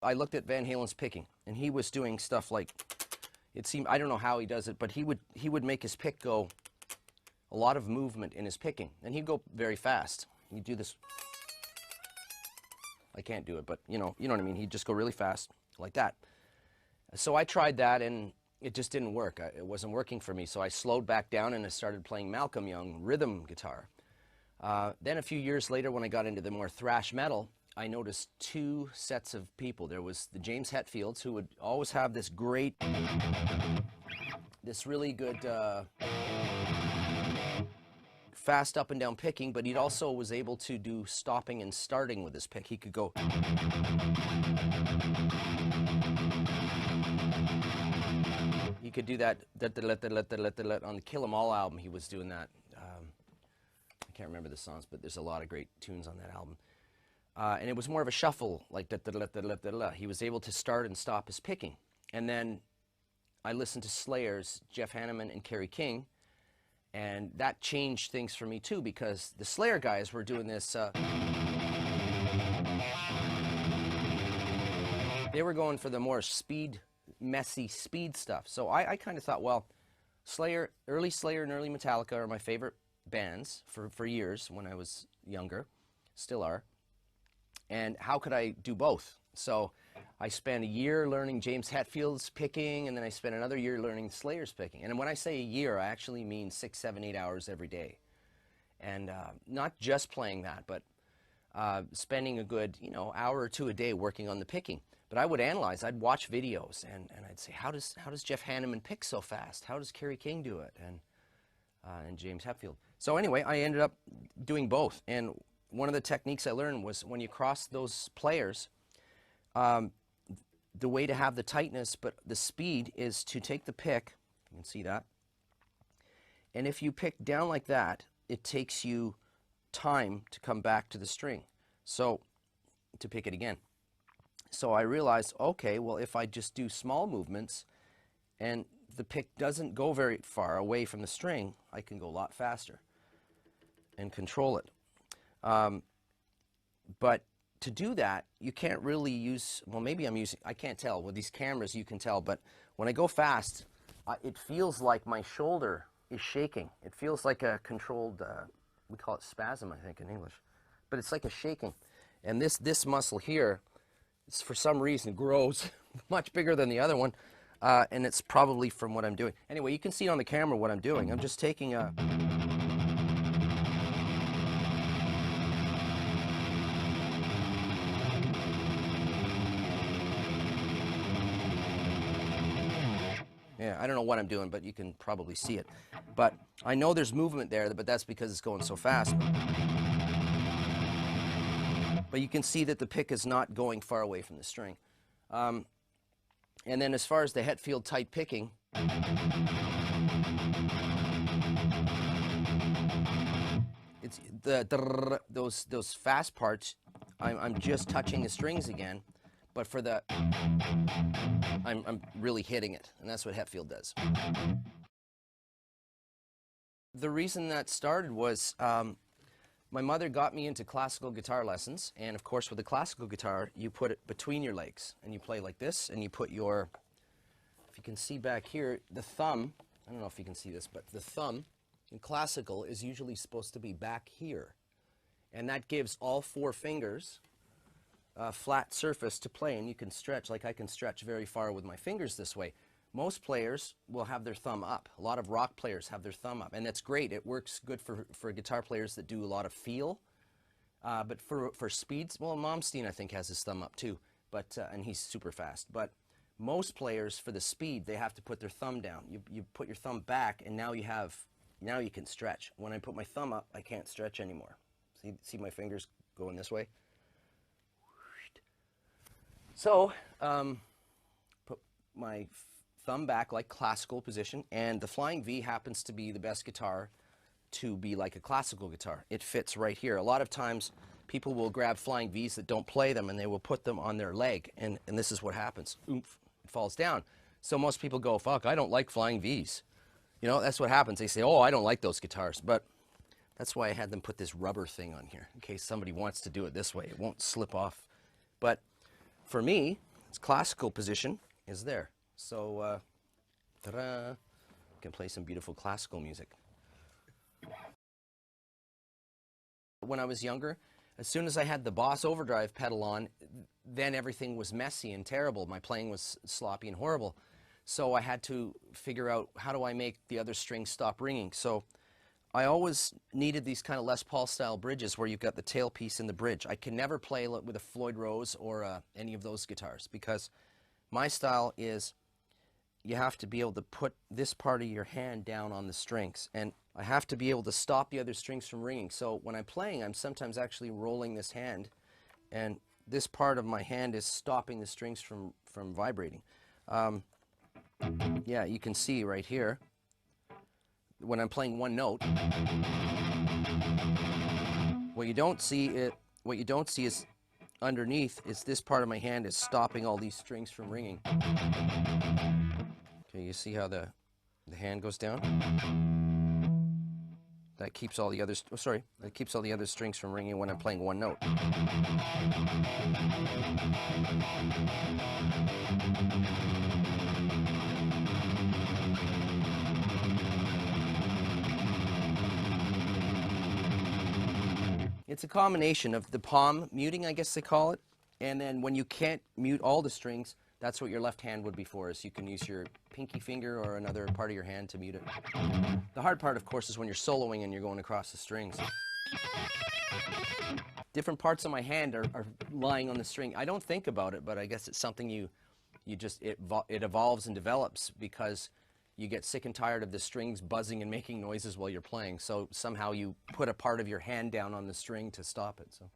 I looked at Van Halen's picking, and he was doing stuff like, it seemed, I don't know how he does it, but he would make his pick go, a lot of movement in his picking, and he'd go very fast. He'd do this. I can't do it, but you know what I mean. He'd just go really fast like that. So I tried that, and it just didn't work. It wasn't working for me. So I slowed back down, and I started playing Malcolm Young rhythm guitar. Then a few years later, when I got into the more thrash metal, I noticed two sets of people. There was the James Hetfields, who would always have this great, this really good fast up and down picking, but he also was able to do stopping and starting with his pick. He could go. He could do that on the Kill 'Em All album. He was doing that. I can't remember the songs, but there's a lot of great tunes on that album. And it was more of a shuffle, like he was able to start and stop his picking. And then I listened to Slayer's Jeff Hanneman and Kerry King, and that changed things for me too, because the Slayer guys were doing this. They were going for the more speed, messy speed stuff. So I kind of thought, well, Slayer, early Slayer and early Metallica are my favorite bands for years when I was younger, still are. And how could I do both? So I spent a year learning James Hetfield's picking, and then I spent another year learning Slayer's picking. And when I say a year, I actually mean 6, 7, 8 hours every day. And not just playing that, but spending a good, hour or two a day working on the picking. But I would analyze, I'd watch videos, and I'd say, how does Jeff Hanneman pick so fast? How does Kerry King do it? And James Hetfield. So anyway, I ended up doing both. And one of the techniques I learned was when you cross those players, the way to have the tightness, but the speed, is to take the pick, you can see that, and if you pick down like that, it takes you time to come back to the string, so to pick it again. So I realized, okay, well, if I just do small movements and the pick doesn't go very far away from the string, I can go a lot faster and control it. But to do that, you can't really use, well, maybe I can't tell. With these cameras, you can tell, but when I go fast, it feels like my shoulder is shaking. It feels like a controlled, we call it spasm, I think, in English. But it's like a shaking. And this muscle here, for some reason, grows much bigger than the other one, and it's probably from what I'm doing. Anyway, you can see on the camera what I'm doing. I'm just taking a... Yeah, I don't know what I'm doing, but you can probably see it. But I know there's movement there, but that's because it's going so fast. But you can see that the pick is not going far away from the string. And then as far as the Hetfield tight picking, it's those fast parts, I'm just touching the strings again. But for the, I'm really hitting it, and that's what Hetfield does. The reason that started was my mother got me into classical guitar lessons, and of course with the classical guitar, you put it between your legs, and you play like this, and you put your, if you can see back here, the thumb, I don't know if you can see this, but the thumb in classical is usually supposed to be back here, and that gives all 4 fingers flat surface to play, and you can stretch, like I can stretch very far with my fingers this way. Most players will have their thumb up. A lot of rock players have their thumb up, and that's great. It works good for guitar players that do a lot of feel. But for speeds, well, Malmsteen I think has his thumb up too, but and he's super fast. But most players, for the speed, they have to put their thumb down. You put your thumb back, and now you can stretch. When I put my thumb up, I can't stretch anymore. See my fingers going this way. So, put my thumb back like classical position, and the Flying V happens to be the best guitar to be like a classical guitar. It fits right here. A lot of times people will grab Flying Vs that don't play them, and they will put them on their leg, and this is what happens. Oomph, it falls down. So most people go, fuck, I don't like Flying Vs. You know, that's what happens. They say, oh, I don't like those guitars. But that's why I had them put this rubber thing on here, in case somebody wants to do it this way. It won't slip off. But for me, its classical position is there. So, ta-da! You can play some beautiful classical music. When I was younger, as soon as I had the Boss overdrive pedal on, then everything was messy and terrible. My playing was sloppy and horrible. So I had to figure out, how do I make the other strings stop ringing? So I always needed these kind of Les Paul style bridges where you've got the tailpiece in the bridge. I can never play with a Floyd Rose or any of those guitars, because my style is you have to be able to put this part of your hand down on the strings, and I have to be able to stop the other strings from ringing. So when I'm playing, I'm sometimes actually rolling this hand, and this part of my hand is stopping the strings from vibrating. Yeah, you can see right here when I'm playing one note. What you don't see is underneath is this part of my hand is stopping all these strings from ringing. Okay, you see how the hand goes down? That keeps all the others. Oh, sorry, that keeps all the other strings from ringing when I'm playing one note. It's a combination of the palm muting, I guess they call it, and then when you can't mute all the strings, that's what your left hand would be for, is you can use your pinky finger or another part of your hand to mute it. The hard part, of course, is when you're soloing and you're going across the strings. Different parts of my hand are lying on the string. I don't think about it, but I guess it's something it evolves and develops because you get sick and tired of the strings buzzing and making noises while you're playing. So somehow you put a part of your hand down on the string to stop it. So.